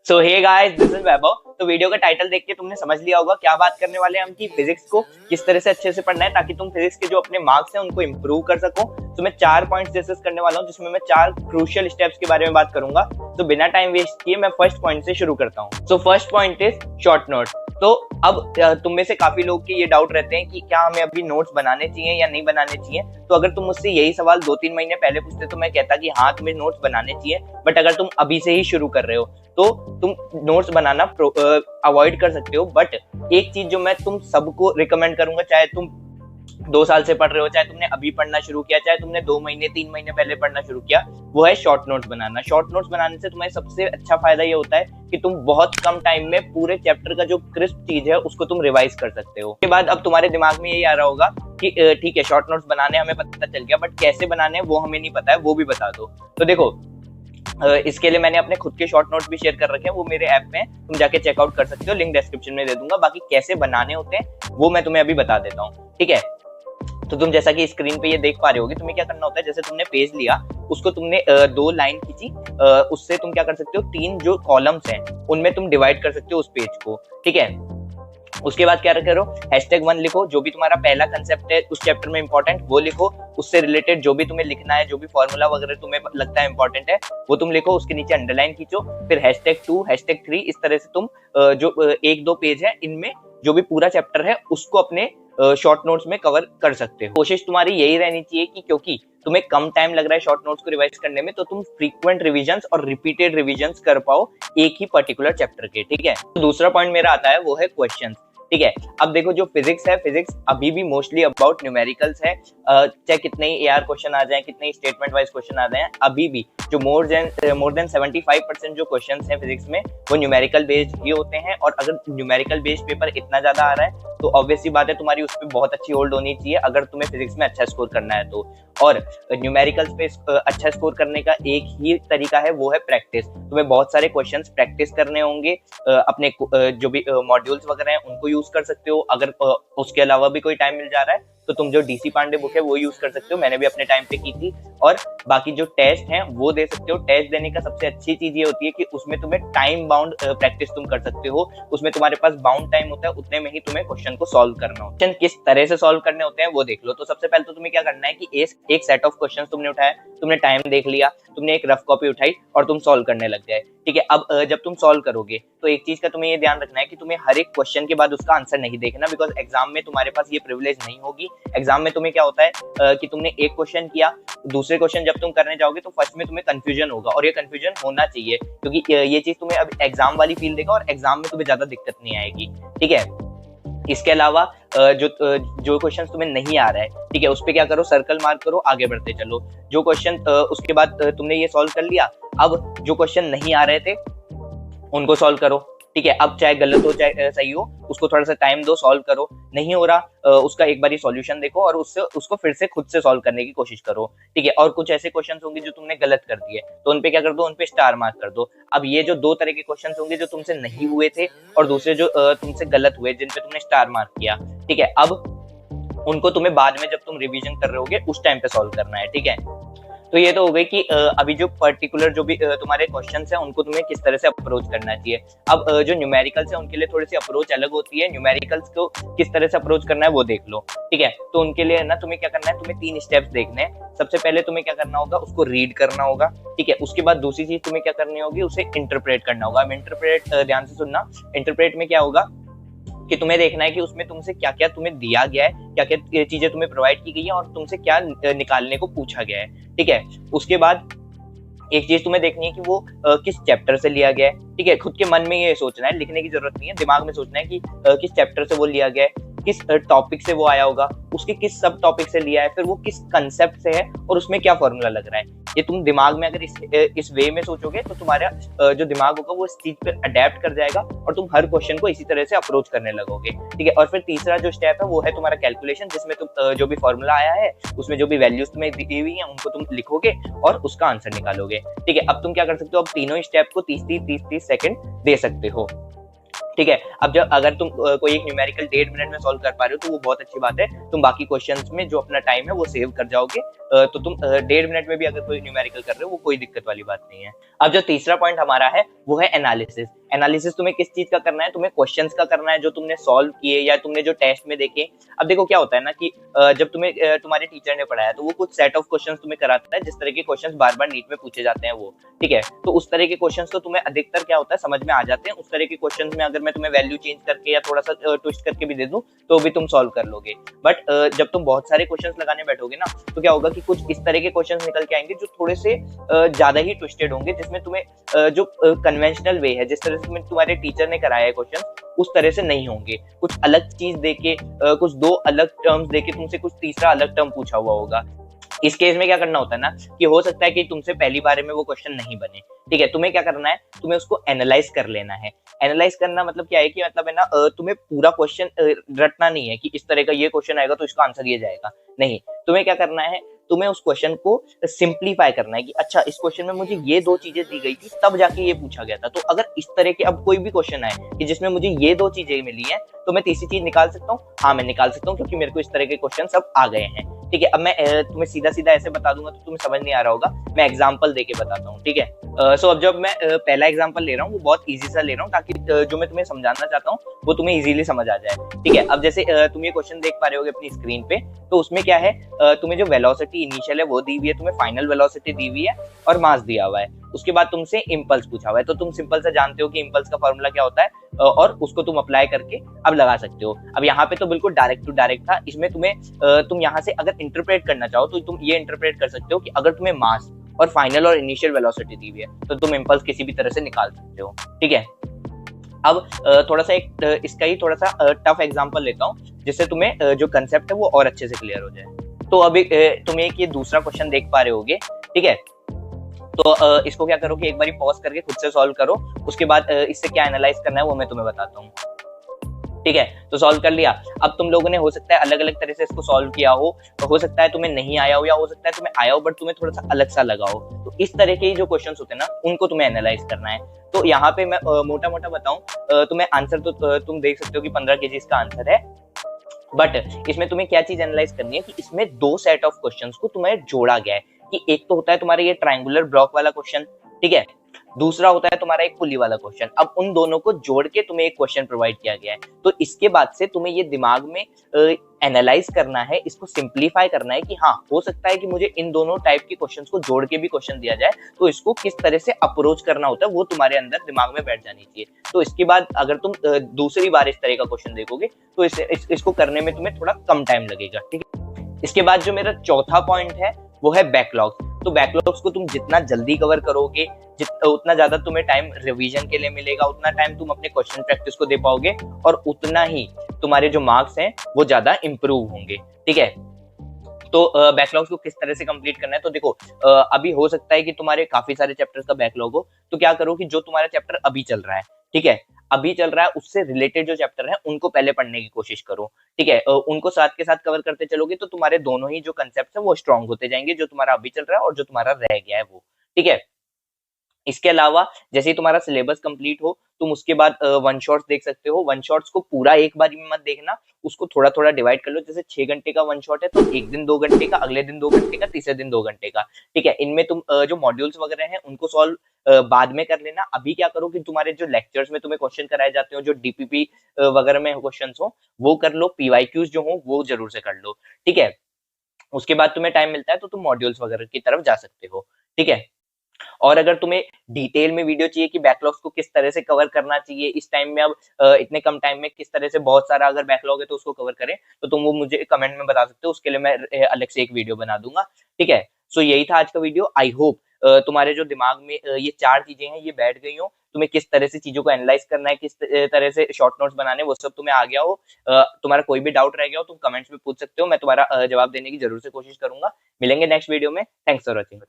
So hey guys, this is Vaibhav. तो video का title देख के तुमने समझ लिया होगा क्या बात करने वाले हैं हम कि फिजिक्स को किस तरह से अच्छे से पढ़ना है ताकि तुम फिजिक्स के जो अपने मार्क्स हैं उनको इंप्रूव कर सको। तो मैं 4 पॉइंट्स डिस्कस करने वाला हूं जिसमें मैं 4 क्रूशियल स्टेप्स के बारे में बात करूंगा। तो बिना टाइम वेस्ट किए मैं फर्स्ट पॉइंट से शुरू करता हूं। So first point is short note. तो अब तुम में से काफी लोग के ये डाउट रहते हैं कि क्या हमें अभी नोट्स बनाने चाहिए या नहीं बनाने चाहिए। तो अगर तुम मुझसे यही सवाल 2-3 महीने पहले पूछते तो मैं कहता कि हाँ, तुम्हें नोट्स बनाने चाहिए। बट अगर तुम अभी से ही शुरू कर रहे हो तो तुम नोट्स बनाना अवॉइड कर सकते हो। बट एक चीज जो मैं तुम सबको रिकमेंड करूंगा, चाहे तुम 2 साल से पढ़ रहे हो, चाहे तुमने अभी पढ़ना शुरू किया, चाहे तुमने 2 महीने 3 महीने पहले पढ़ना शुरू किया, वो है शॉर्ट नोट्स बनाना। शॉर्ट नोट्स बनाने से तुम्हें सबसे अच्छा फायदा ये होता है कि तुम बहुत कम टाइम में पूरे चैप्टर का जो क्रिस्प चीज है उसको तुम रिवाइज कर सकते हो। उसके बाद अब तुम्हारे दिमाग में यही आ रहा होगा कि ठीक है, शॉर्ट नोट्स बनाने हमें पता चल गया, बट कैसे बनाने वो हमें नहीं पता है, वो भी बता दो। तो देखो, इसके लिए मैंने अपने खुद के शॉर्ट नोट्स भी शेयर कर रखे हैं, वो मेरे ऐप में तुम जाके चेकआउट कर सकते हो, लिंक डिस्क्रिप्शन में दे दूंगा। बाकी कैसे बनाने होते हैं वो मैं तुम्हें अभी बता देता हूँ, ठीक है। तो तुम जैसा कि स्क्रीन पे ये देख पा रहे होगे, तुम्हें क्या करना होता है, जैसे तुमने पेज लिया, उसको तुमने 2 लाइन खींची, उससे तुम क्या कर सकते हो, 3 जो कॉलम्स हैं उनमें तुम डिवाइड कर सकते हो उस पेज को, ठीक है। उसके बाद क्या करो, #1 लिखो, जो भी तुम्हारा पहला कंसेप्ट है उस चैप्टर में इंपॉर्टेंट वो लिखो। उससे रिलेटेड जो भी तुम्हें लिखना है, जो भी फॉर्मूला वगैरह तुम्हें लगता है इंपॉर्टेंट है वो तुम लिखो। उसके नीचे अंडरलाइन खींचो, फिर #2 #3, इस तरह से तुम जो 1-2 पेज है इनमें जो भी पूरा चैप्टर है उसको अपने शॉर्ट नोट्स में कवर कर सकते हो। कोशिश तुम्हारी यही रहनी चाहिए कि क्योंकि तुम्हें कम टाइम लग रहा है शॉर्ट नोट्स को रिवाइज करने में, तो तुम फ्रीक्वेंट रिवीजन्स और रिपीटेड रिवीजन्स कर पाओ एक ही पर्टिकुलर चैप्टर के, ठीक है। तो दूसरा पॉइंट मेरा आता है वो है क्वेश्चंस, ठीक है। अब देखो, जो फिजिक्स है, फिजिक्स अभी भी मोस्टली अबाउट न्यूमेरिकल्स है। चाहे कितने ही AR क्वेश्चन आ जाएं, कितने ही स्टेटमेंट वाइज क्वेश्चन आ जाएं, अभी भी जो मोर देन 75% जो क्वेश्चंस हैं फिजिक्स में वो न्यूमेरिकल बेस्ड ही होते हैं। और अगर न्यूमेरिकल बेस्ड पेपर इतना ज्यादा आ रहा है तो ऑब्वियस सी बात है तुम्हारी उस पर बहुत अच्छी होल्ड होनी चाहिए अगर तुम्हें फिजिक्स में अच्छा स्कोर करना है तो। और न्यूमेरिकल्स पे अच्छा स्कोर करने का एक ही तरीका है, वो है प्रैक्टिस। तुम्हें बहुत सारे क्वेश्चंस प्रैक्टिस करने होंगे, अपने जो भी मॉड्यूल्स वगैरह हैं उनको यूज कर सकते हो। अगर उसके अलावा भी कोई टाइम मिल जा रहा है तो तुम जो DC पांडे बुक है वो यूज कर सकते हो, मैंने भी अपने टाइम पे की थी। और बाकी जो टेस्ट हैं वो दे सकते हो। टेस्ट देने का सबसे अच्छी चीज ये होती है कि उसमें तुम्हें टाइम बाउंड प्रैक्टिस तुम कर सकते हो। उसमें तुम्हारे पास बाउंड टाइम होता है, उतने में ही तुम्हें क्वेश्चन को सॉल्व करना होता है। किस तरह से सॉल्व करने होते हैं वो देख लो। तो सबसे पहले तो तुम्हें क्या करना है कि एक सेट ऑफ क्वेश्चन तुमने उठाया, तुमने टाइम देख लिया, तुमने एक रफ कॉपी उठाई और तुम सॉल्व करने लग गए, ठीक है। अब जब तुम सॉल्व करोगे तो एक चीज का तुम्हें ये ध्यान रखना है कि तुम्हें हर एक क्वेश्चन के बाद उसका आंसर नहीं देखना, बिकॉज एग्जाम में तुम्हारे पास ये प्रिविलेज नहीं होगी। एग्जाम में तुम्हें क्या होता है कि तुमने एक क्वेश्चन किया, दूसरे क्वेश्चन जब तुम करने जाओगे तो फर्स्ट में तुम्हें कंफ्यूजन होगा, और ये कंफ्यूजन होना चाहिए क्योंकि ये चीज तुम्हें अब एग्जाम वाली फील देगा और एग्जाम में तुम्हें ज्यादा दिक्कत नहीं आएगी, ठीक है। इसके अलावा जो क्वेश्चन तुम्हें नहीं आ रहा है, ठीक है, उस पे क्या करो, सर्कल मार्क करो, आगे बढ़ते चलो। जो क्वेश्चन उसके बाद तुमने ये सॉल्व कर लिया, अब जो क्वेश्चन नहीं आ रहे थे उनको सॉल्व करो, ठीक है। अब चाहे गलत हो चाहे सही हो, उसको थोड़ा सा टाइम दो, सॉल्व करो। नहीं हो रहा उसका एक बार सॉल्यूशन देखो और उसको फिर से खुद से सॉल्व करने की कोशिश करो, ठीक है। और कुछ ऐसे क्वेश्चंस होंगे जो तुमने गलत कर दिए तो उनपे क्या कर दो, उनपे स्टार मार्क कर दो। अब ये जो 2 तरह के क्वेश्चंस होंगे जो तुमसे नहीं हुए थे और दूसरे जो तुमसे गलत हुए जिन पे तुमने स्टार मार्क किया, ठीक है, अब उनको तुम्हें बाद में जब तुम रिवीजन कर रहे होगे उस टाइम पे सॉल्व करना है, ठीक है। तो ये तो हो गई कि अभी जो पर्टिकुलर जो भी तुम्हारे क्वेश्चंस हैं उनको तुम्हें किस तरह से अप्रोच करना चाहिए। अब जो न्यूमेरिकल्स है उनके लिए थोड़ी सी अप्रोच अलग होती है। न्यूमेरिकल्स को किस तरह से अप्रोच करना है वो देख लो, ठीक है। तो उनके लिए ना तुम्हें क्या करना है, तुम्हें 3 स्टेप्स देखने हैं। सबसे पहले तुम्हें क्या करना होगा, उसको रीड करना होगा, ठीक है। उसके बाद दूसरी चीज तुम्हें क्या करनी होगी, उसे इंटरप्रेट करना होगा। इंटरप्रेट ध्यान से सुनना, इंटरप्रेट में क्या होगा कि तुम्हें देखना है कि उसमें तुमसे क्या क्या तुम्हें दिया गया है, क्या क्या चीजें तुम्हें प्रोवाइड की गई है और तुमसे क्या निकालने को पूछा गया है, ठीक है। उसके बाद एक चीज तुम्हें देखनी है कि वो किस चैप्टर से लिया गया है, ठीक है। खुद के मन में ये सोचना है, लिखने की जरूरत नहीं है, दिमाग में सोचना है कि किस चैप्टर से वो लिया गया है, किस टॉपिक से वो आया होगा, उसके किस सब टॉपिक से लिया है, फिर वो किस कंसेप्ट से है और उसमें क्या फॉर्मूला लग रहा है। ये तुम दिमाग में अगर इस वे में सोचोगे तो तुम्हारा जो दिमाग होगा वो इस चीज पे अडेप्ट कर जाएगा और तुम हर क्वेश्चन को इसी तरह से अप्रोच करने लगोगे, ठीक है। और फिर तीसरा जो स्टेप है वो है तुम्हारा कैलकुलेशन, जिसमें तुम जो भी फॉर्मूला आया है उसमें जो भी वैल्यूज तुम्हें दी हुई है उनको तुम लिखोगे और उसका आंसर निकालोगे, ठीक है। अब तुम क्या कर सकते हो, अब तीनों स्टेप को 30-30 सेकंड दे सकते हो, ठीक है। अब जब अगर तुम कोई एक न्यूमेरिकल 1.5 मिनट में सॉल्व कर पा रहे हो तो वो बहुत अच्छी बात है। तुम बाकी क्वेश्चंस में जो अपना टाइम है वो सेव कर जाओगे तो तुम 1.5 मिनट में भी अगर कोई न्यूमेरिकल कर रहे हो वो कोई दिक्कत वाली बात नहीं है। अब जो तीसरा पॉइंट हमारा है वो है एनालिसिस। एनालिसिस तुम्हें किस चीज का करना है, तुम्हें क्वेश्चंस का करना है जो तुमने सॉल्व किए या तुमने जो टेस्ट में देखे। अब देखो क्या होता है ना कि जब तुम्हें तुम्हारे टीचर ने पढ़ाया तो वो कुछ सेट ऑफ क्वेश्चंस तुम्हें कराता है, जिस तरह के क्वेश्चंस बार बार नीट में पूछे जाते हैं वो, ठीक है। तो उस तरह के क्वेश्चंस तो तुम्हें अधिकतर क्या होता है समझ में आ जाते हैं। उस तरह के क्वेश्चंस में अगर मैं तुम्हें वैल्यू चेंज करके या थोड़ा सा ट्विस्ट करके भी दे दूं तो भी तुम सॉल्व कर लोगे। बट जब तुम बहुत सारे क्वेश्चंस लगाने बैठोगे ना तो क्या होगा कि कुछ इस तरह के क्वेश्चंस निकल के आएंगे जो थोड़े से ज्यादा ही ट्विस्टेड होंगे, जिसमें तुम्हें जो कन्वेंशनल वे है, जिस तरह से तुम्हारे टीचर ने कराया है क्वेश्चन, उस तरह से नहीं होंगे। कुछ अलग चीज देके कुछ दो अलग टर्म्स देके तुमसे कुछ तीसरा अलग टर्म पूछा हुआ होगा। इस केस में क्या करना होता है ना कि हो सकता है कि तुमसे पहली बार में वो क्वेश्चन नहीं बने, ठीक है। तुम्हें क्या करना है, तुम्हें उसको एनालाइज कर लेना है। एनालाइज करना मतलब क्या है कि मतलब है ना तुम्हें पूरा क्वेश्चन रटना नहीं है कि इस तरह का ये क्वेश्चन आएगा तो इसका आंसर ये जाएगा, नहीं। तुम्हें क्या करना है, तुम्हें उस क्वेश्चन को सिंप्लीफाई करना है कि अच्छा इस क्वेश्चन में मुझे ये दो चीजें दी गई थी तब जाके ये पूछा गया था, तो अगर इस तरह के अब कोई भी क्वेश्चन आए कि जिसमें मुझे ये दो चीजें मिली हैं तो मैं तीसरी चीज निकाल सकता हूँ, हाँ मैं निकाल सकता हूँ, क्योंकि मेरे को इस तरह के क्वेश्चन सब आ गए हैं, ठीक है। अब मैं तुम्हें सीधा सीधा ऐसे बता दूंगा तो तुम्हें समझ नहीं आ रहा होगा, मैं एग्जाम्पल देके बताता हूँ, ठीक है। सो अब जब मैं पहला एग्जाम्पल ले रहा हूँ वो बहुत इजी सा ले रहा हूँ ताकि जो मैं तुम्हें समझाना चाहता हूँ वो तुम्हें इजीली समझ आ जाए, ठीक है। अब जैसे तुम ये क्वेश्चन देख पा रहे होगे अपनी स्क्रीन पे, तो उसमें क्या है, तुम्हें जो वेलोसिटी इनिशियल है वो दी हुई है, तुम्हें फाइनल वेलोसिटी दी हुई है और मास दिया हुआ है। उसके बाद तुमसे इम्पल्स पूछा हुआ है, तो तुम सिंपल से जानते हो कि इम्पल्स का फॉर्मूला क्या होता है और उसको तुम अप्लाई करके अब लगा सकते हो। अब यहाँ पे तो बिल्कुल डायरेक्ट टू डायरेक्ट था, इसमें तुम्हें तुम यहाँ से अगर इंटरप्रेट करना चाहो तो तुम ये इंटरप्रेट कर सकते हो कि अगर तुम्हें मास और फाइनल और इनिशियल वेलोसिटी दी हुई है तो तुम इम्पल्स किसी भी तरह से निकाल सकते हो, ठीक है। अब थोड़ा सा एक इसका ही थोड़ा सा टफ एग्जांपल लेता हूँ जिससे तुम्हें जो कंसेप्ट है वो और अच्छे से क्लियर हो जाए। तो अभी तुम एक ये दूसरा क्वेश्चन देख पा रहे होगे, ठीक है। तो इसको क्या करो कि एक बार पॉज करके खुद से सॉल्व करो, उसके बाद इससे क्या एनालाइज करना है वो मैं तुम्हें बताता हूँ, ठीक है। तो सॉल्व कर लिया। अब तुम लोगों ने हो सकता है अलग अलग तरह से इसको सॉल्व किया हो सकता है तुम्हें नहीं आया हो या हो सकता है तुम्हें आया हो बट तुम्हें थोड़ा सा अलग सा लगा हो। तो इस तरह के जो क्वेश्चंस होते हैं ना उनको तुम्हें एनालाइज करना है। तो यहाँ पे मैं मोटा मोटा बताऊं, तुम्हें आंसर तो तुम देख सकते हो कि 15 केजी इसका आंसर है, बट इसमें तुम्हें क्या चीज एनालाइज करनी है कि इसमें दो सेट ऑफ क्वेश्चंस को तुम्हें जोड़ा गया है कि एक तो होता है तुम्हारा ये ट्रायंगुलर ब्लॉक वाला क्वेश्चन, ठीक है, दूसरा होता है तुम्हारा एक पुली वाला क्वेश्चन। अब उन दोनों को जोड़ के तुम्हें एक क्वेश्चन प्रोवाइड किया गया है, तो इसके बाद से तुम्हें ये दिमाग में एनालाइज करना है, इसको सिंप्लीफाई करना है कि हाँ हो सकता है कि मुझे इन दोनों टाइप के क्वेश्चंस को जोड़ के भी क्वेश्चन दिया जाए, तो इसको किस तरह से अप्रोच करना होता है वो तुम्हारे अंदर दिमाग में बैठ जानी चाहिए। तो इसके बाद अगर तुम दूसरी बार इस तरह का क्वेश्चन देखोगे तो इसको करने में तुम्हें थोड़ा कम टाइम लगेगा, ठीक है। इसके बाद जो मेरा चौथा पॉइंट है वो है बैकलॉग। तो बैकलॉग्स को तुम जितना जल्दी कवर करोगे उतना ज्यादा तुम्हें टाइम रिवीजन के लिए मिलेगा, उतना टाइम तुम अपने क्वेश्चन प्रैक्टिस को दे पाओगे और उतना ही तुम्हारे जो मार्क्स हैं वो ज्यादा इंप्रूव होंगे, ठीक है। तो बैकलॉग्स को किस तरह से कंप्लीट करना है, तो देखो अभी हो सकता है कि तुम्हारे काफी सारे चैप्टर्स का बैकलॉग हो, तो क्या करो कि जो तुम्हारा चैप्टर अभी चल रहा है, ठीक है, अभी चल रहा है उससे रिलेटेड जो चैप्टर है उनको पहले पढ़ने की कोशिश करो, ठीक है। उनको साथ के साथ कवर करते चलोगे तो तुम्हारे दोनों ही जो कंसेप्ट है वो स्ट्रांग होते जाएंगे, जो तुम्हारा अभी चल रहा है और जो तुम्हारा रह गया है वो, ठीक है। इसके अलावा जैसे ही तुम्हारा सिलेबस कंप्लीट हो तुम उसके बाद वन शॉट्स देख सकते हो। वन शॉट्स को पूरा एक बार में मत देखना, उसको थोड़ा थोड़ा डिवाइड कर लो। जैसे 6 घंटे का वन शॉट है तो एक दिन 2 घंटे का, अगले दिन 2 घंटे का, तीसरे दिन 2 घंटे का, ठीक है। इनमें तुम जो मॉड्यूल्स वगैरह हैं उनको सॉल्व बाद में कर लेना। अभी क्या करो कि तुम्हारे जो लेक्चर्स में तुम्हें क्वेश्चन कराए जाते हो, जो डीपीपी वगैरह में क्वेश्चन हो वो कर लो, पीवाईक्यूज जो हो वो जरूर से कर लो, ठीक है। उसके बाद तुम्हें टाइम मिलता है तो तुम मॉड्यूल्स वगैरह की तरफ जा सकते हो, ठीक है। और अगर तुम्हें डिटेल में वीडियो चाहिए कि बैकलॉग्स को किस तरह से कवर करना चाहिए इस टाइम में, अब इतने कम टाइम में किस तरह से बहुत सारा अगर बैकलॉग है तो उसको कवर करें, तो तुम वो मुझे कमेंट में बता सकते हो, उसके लिए मैं अलग से एक वीडियो बना दूंगा, ठीक है। सो यही था आज का वीडियो। आई होप तुम्हारे जो दिमाग में ये 4 चीजें हैं ये बैठ गई हो, तुम्हें किस तरह से चीजों को एनालाइज करना है, किस तरह से शॉर्ट नोट्स बनाने, वो सब तुम्हें आ गया हो। तुम्हारा कोई भी डाउट रह गया हो तुम कमेंट्स में पूछ सकते हो, मैं तुम्हारा जवाब देने की जरूर से कोशिश करूंगा। मिलेंगे नेक्स्ट वीडियो में। Thanks for watching.